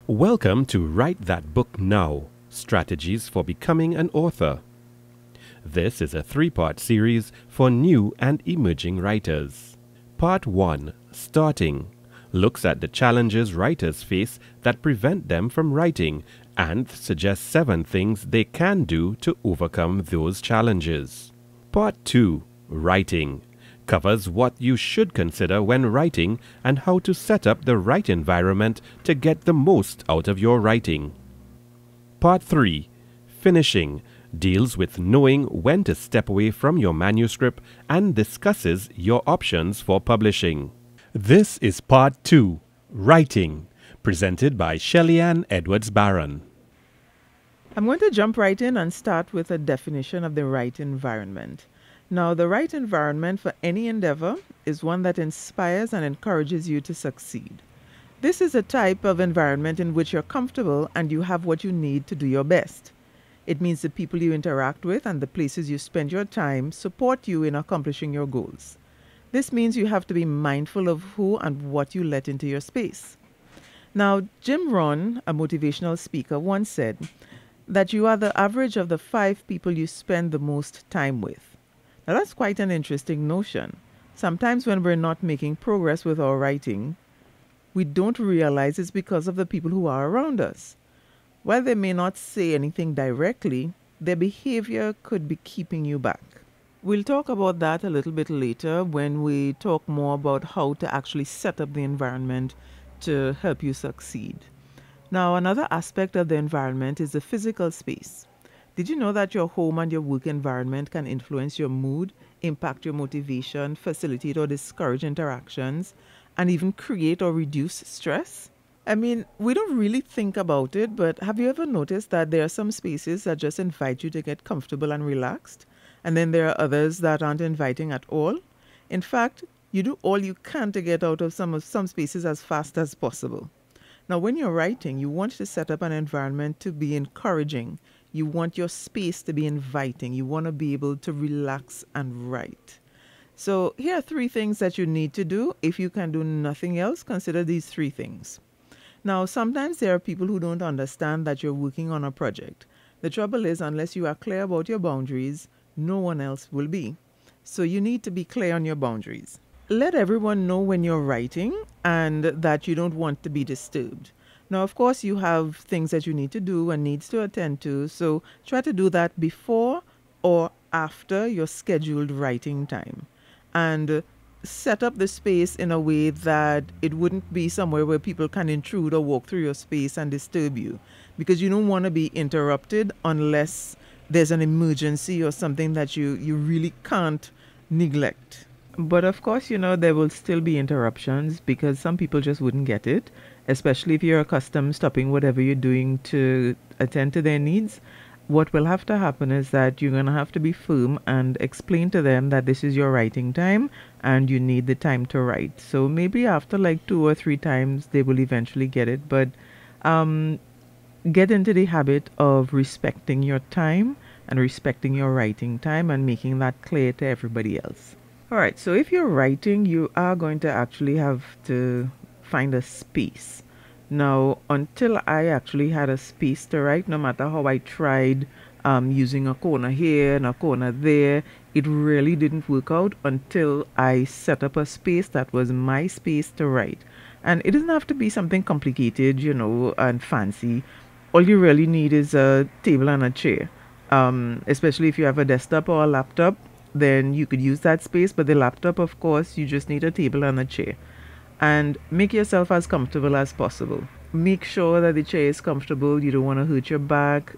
Welcome to Write That Book Now, Strategies for Becoming an Author. This is a three-part series for new and emerging writers. Part 1, Starting, looks at the challenges writers face that prevent them from writing and suggests 7 things they can do to overcome those challenges. Part 2, Writing, covers what you should consider when writing and how to set up the right environment to get the most out of your writing. Part 3, Finishing, deals with knowing when to step away from your manuscript and discusses your options for publishing. This is Part 2, Writing, presented by Shelley-Ann Edwards-Barron. I'm going to jump right in and start with a definition of the right environment. Now, the right environment for any endeavor is one that inspires and encourages you to succeed. This is a type of environment in which you're comfortable and you have what you need to do your best. It means the people you interact with and the places you spend your time support you in accomplishing your goals. This means you have to be mindful of who and what you let into your space. Now, Jim Rohn, a motivational speaker, once said that you are the average of the 5 people you spend the most time with. Now, that's quite an interesting notion. Sometimes when we're not making progress with our writing, we don't realize it's because of the people who are around us. While they may not say anything directly, their behavior could be keeping you back. We'll talk about that a little bit later when we talk more about how to actually set up the environment to help you succeed. Now, another aspect of the environment is the physical space. Did you know that your home and your work environment can influence your mood, impact your motivation, facilitate or discourage interactions, and even create or reduce stress? I mean, we don't really think about it, but have you ever noticed that there are some spaces that just invite you to get comfortable and relaxed, and then there are others that aren't inviting at all? In fact, you do all you can to get out of some spaces as fast as possible. Now, when you're writing, you want to set up an environment to be encouraging. You want your space to be inviting. You want to be able to relax and write. So here are 3 things that you need to do. If you can do nothing else, consider these 3 things. Now, sometimes there are people who don't understand that you're working on a project. The trouble is, unless you are clear about your boundaries, no one else will be. So you need to be clear on your boundaries. Let everyone know when you're writing and that you don't want to be disturbed. Now, of course, you have things that you need to do and needs to attend to, so try to do that before or after your scheduled writing time. And set up the space in a way that it wouldn't be somewhere where people can intrude or walk through your space and disturb you, because you don't want to be interrupted unless there's an emergency or something that you really can't neglect. But of course, there will still be interruptions because some people just wouldn't get it, especially if you're accustomed stopping whatever you're doing to attend to their needs. What will have to happen is that you're going to have to be firm and explain to them that this is your writing time and you need the time to write. So maybe after like 2 or 3 times, they will eventually get it. But get into the habit of respecting your time and respecting your writing time and making that clear to everybody else. All right, so if you're writing, you are going to actually have to find a space. Now, until I actually had a space to write, no matter how I tried using a corner here and a corner there, it really didn't work out until I set up a space that was my space to write. And it doesn't have to be something complicated, and fancy. All you really need is a table and a chair, especially if you have a desktop or a laptop. Then you could use that space, but the laptop, of course, you just need a table and a chair. And make yourself as comfortable as possible. Make sure that the chair is comfortable. You don't want to hurt your back.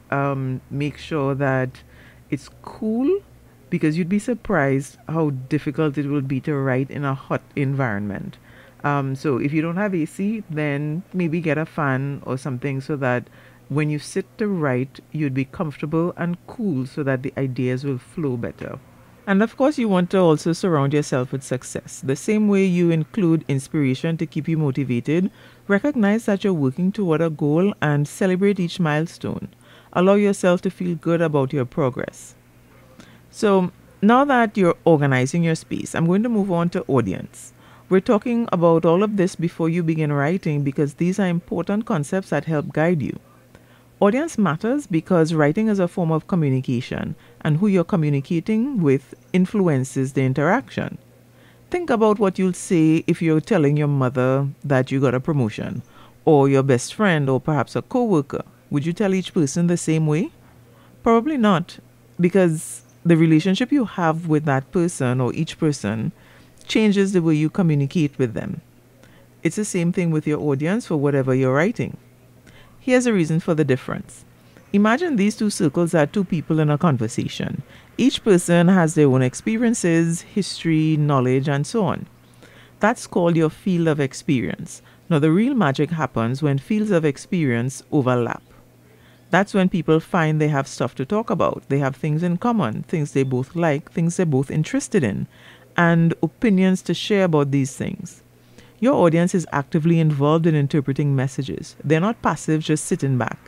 Make sure that it's cool, because you'd be surprised how difficult it will be to write in a hot environment. So if you don't have AC, then maybe get a fan or something so that when you sit to write, you'd be comfortable and cool so that the ideas will flow better. And of course, you want to also surround yourself with success. The same way you include inspiration to keep you motivated, recognize that you're working toward a goal and celebrate each milestone. Allow yourself to feel good about your progress. So now that you're organizing your space, I'm going to move on to audience. We're talking about all of this before you begin writing because these are important concepts that help guide you. Audience matters because writing is a form of communication, and who you're communicating with influences the interaction. Think about what you'll say if you're telling your mother that you got a promotion, or your best friend, or perhaps a coworker. Would you tell each person the same way? Probably not, because the relationship you have with that person or each person changes the way you communicate with them. It's the same thing with your audience for whatever you're writing. Here's a reason for the difference. Imagine these two circles are two people in a conversation. Each person has their own experiences, history, knowledge, and so on. That's called your field of experience. Now, the real magic happens when fields of experience overlap. That's when people find they have stuff to talk about. They have things in common, things they both like, things they're both interested in, and opinions to share about these things. Your audience is actively involved in interpreting messages. They're not passive, just sitting back.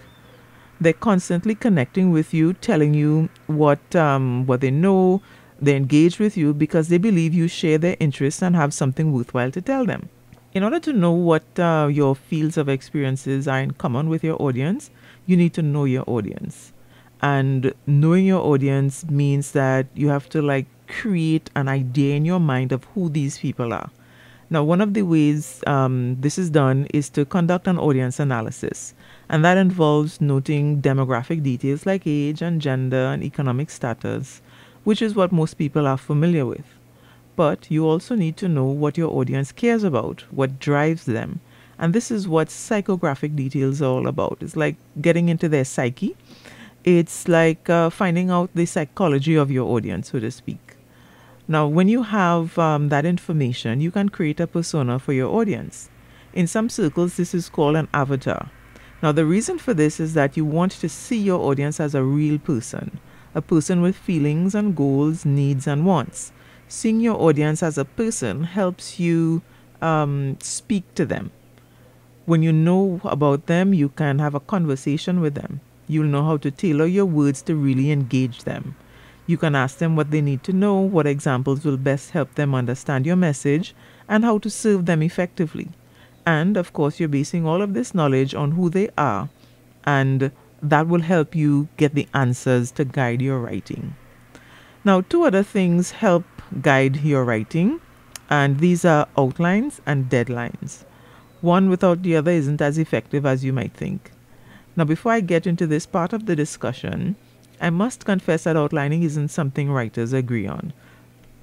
They're constantly connecting with you, telling you what they know. They're engaged with you because they believe you share their interests and have something worthwhile to tell them. In order to know what your fields of experiences are in common with your audience, you need to know your audience. And knowing your audience means that you have to create an idea in your mind of who these people are. Now, one of the ways this is done is to conduct an audience analysis, and that involves noting demographic details like age and gender and economic status, which is what most people are familiar with. But you also need to know what your audience cares about, what drives them, and this is what psychographic details are all about. It's like getting into their psyche. It's like finding out the psychology of your audience, so to speak. Now, when you have that information, you can create a persona for your audience. In some circles, this is called an avatar. Now, the reason for this is that you want to see your audience as a real person, a person with feelings and goals, needs and wants. Seeing your audience as a person helps you speak to them. When you know about them, you can have a conversation with them. You'll know how to tailor your words to really engage them. You can ask them what they need to know, what examples will best help them understand your message, and how to serve them effectively. And of course, you're basing all of this knowledge on who they are, and that will help you get the answers to guide your writing. Now, two other things help guide your writing, and these are outlines and deadlines. One without the other isn't as effective as you might think. Now, before I get into this part of the discussion, I must confess that outlining isn't something writers agree on.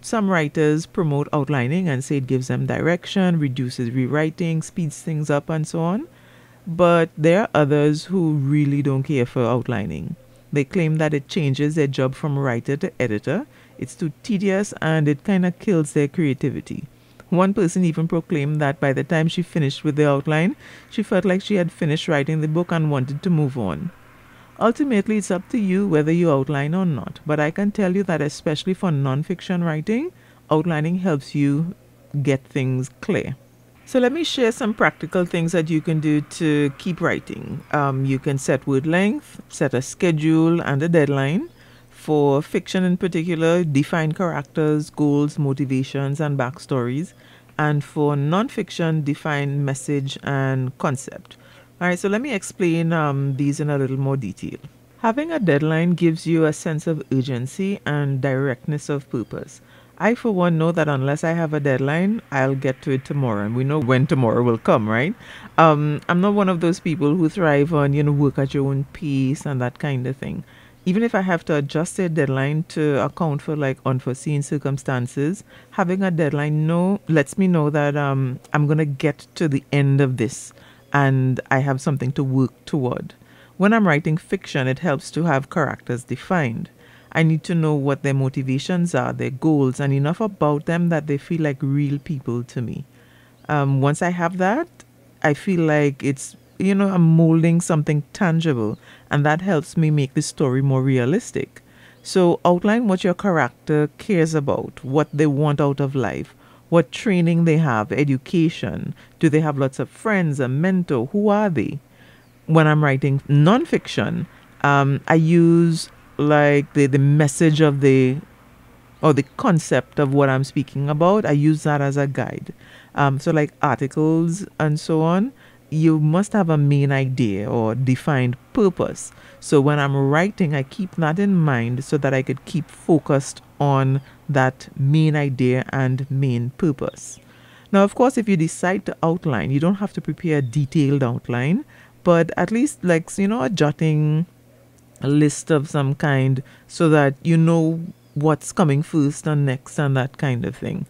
Some writers promote outlining and say it gives them direction, reduces rewriting, speeds things up, and so on. But there are others who really don't care for outlining. They claim that it changes their job from writer to editor. It's too tedious and it kind of kills their creativity. One person even proclaimed that by the time she finished with the outline, she felt like she had finished writing the book and wanted to move on. Ultimately, it's up to you whether you outline or not, but I can tell you that especially for non-fiction writing, outlining helps you get things clear. So let me share some practical things that you can do to keep writing. You can set word length, set a schedule and a deadline. For fiction in particular, define characters, goals, motivations, and backstories. And for non-fiction, define message and concept. All right, so let me explain these in a little more detail. Having a deadline gives you a sense of urgency and directness of purpose. I, for one, know that unless I have a deadline, I'll get to it tomorrow. And we know when tomorrow will come, right? I'm not one of those people who thrive on, work at your own pace and that kind of thing. Even if I have to adjust a deadline to account for unforeseen circumstances, having a deadline lets me know that I'm going to get to the end of this and I have something to work toward. When I'm writing fiction, it helps to have characters defined. I need to know what their motivations are, their goals, and enough about them that they feel like real people to me. Once I have that, I feel like it's, I'm molding something tangible, and that helps me make the story more realistic. So outline what your character cares about, what they want out of life, what training they have, education. Do they have lots of friends, a mentor? Who are they? When I'm writing nonfiction, I use the message of the or the concept of what I'm speaking about, I use that as a guide. So, like articles and so on, you must have a main idea or defined purpose. So, when I'm writing, I keep that in mind so that I could keep focused on that main idea and main purpose. Now, of course, if you decide to outline, you don't have to prepare a detailed outline, but at least, like, a jotting a list of some kind so that you know what's coming first and next and that kind of thing.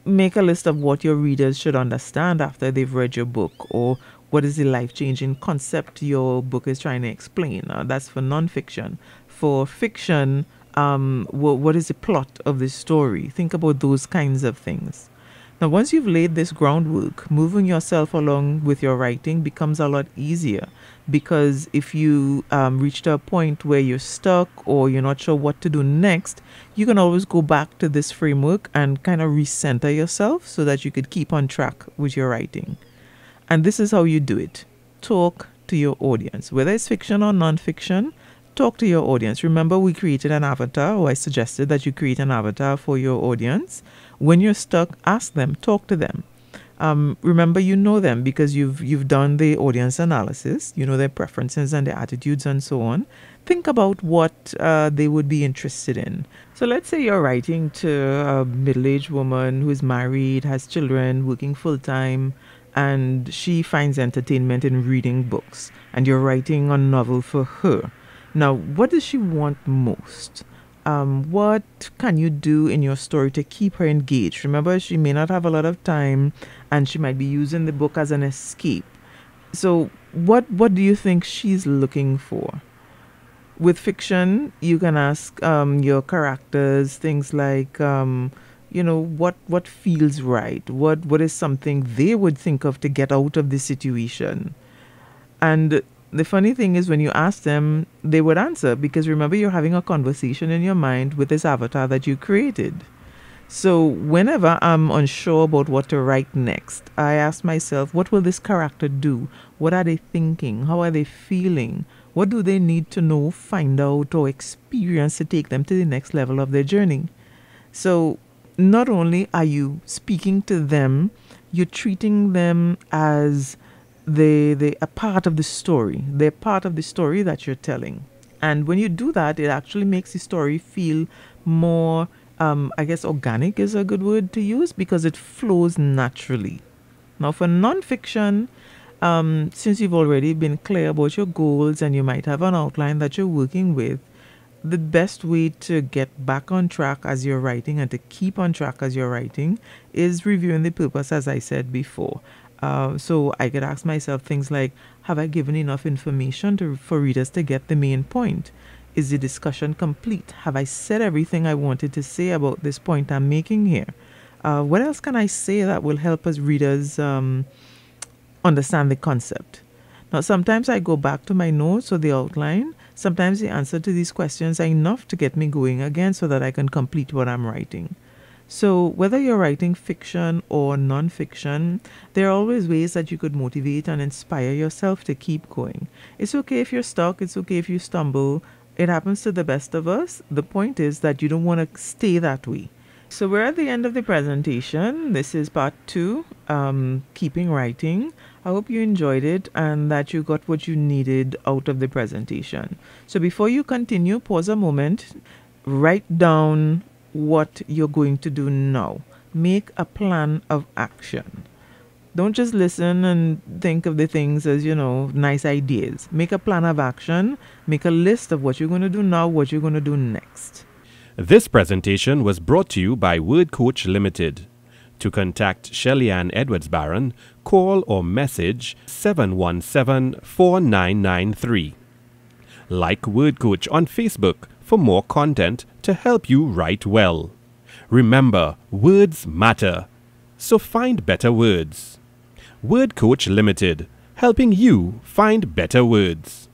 Make a list of what your readers should understand after they've read your book, or what is the life-changing concept your book is trying to explain. That's for nonfiction. For fiction, what is the plot of the story? Think about those kinds of things. Now, once you've laid this groundwork, moving yourself along with your writing becomes a lot easier, because if you reach to a point where you're stuck or you're not sure what to do next, you can always go back to this framework and kind of recenter yourself so that you could keep on track with your writing. And this is how you do it. Talk to your audience. Whether it's fiction or nonfiction, talk to your audience. Remember, we created an avatar, or I suggested that you create an avatar for your audience. When you're stuck, ask them, talk to them. Remember, you know them because you've done the audience analysis. You know their preferences and their attitudes and so on. Think about what they would be interested in. So let's say you're writing to a middle-aged woman who is married, has children, working full-time, and she finds entertainment in reading books, and you're writing a novel for her. Now, what does she want most? What can you do in your story to keep her engaged? Remember, she may not have a lot of time and she might be using the book as an escape. So what do you think she's looking for? With fiction, you can ask your characters things like, what feels right? What is something they would think of to get out of the situation? And the funny thing is, when you ask them, they would answer, because remember, you're having a conversation in your mind with this avatar that you created. So whenever I'm unsure about what to write next, I ask myself, what will this character do? What are they thinking? How are they feeling? What do they need to know, find out, or experience to take them to the next level of their journey? So not only are you speaking to them, you're treating them as they are part of the story. They're part of the story that you're telling. And when you do that, it actually makes the story feel more, organic is a good word to use, because it flows naturally. Now, for nonfiction, since you've already been clear about your goals and you might have an outline that you're working with, the best way to get back on track as you're writing and to keep on track as you're writing is reviewing the purpose, as I said before. So I could ask myself things like, have I given enough information for readers to get the main point? Is the discussion complete? Have I said everything I wanted to say about this point I'm making here? What else can I say that will help us readers understand the concept? Now, sometimes I go back to my notes or the outline. Sometimes the answer to these questions are enough to get me going again so that I can complete what I'm writing. So whether you're writing fiction or non-fiction, there are always ways that you could motivate and inspire yourself to keep going. It's okay if you're stuck. It's okay if you stumble. It happens to the best of us. The point is that you don't want to stay that way. So we're at the end of the presentation. This is part 2, keeping writing. I hope you enjoyed it and that you got what you needed out of the presentation. So before you continue, pause a moment, write down what you're going to do now. Make a plan of action. Don't just listen and think of the things as, nice ideas. Make a plan of action. Make a list of what you're going to do now, what you're going to do next. This presentation was brought to you by Word Coach Limited. To contact Shelly-Ann Edwards-Barron, call or message 717-4993. Like Word Coach on Facebook for more content to help you write well. Remember, words matter, so find better words. Word Coach Limited, helping you find better words.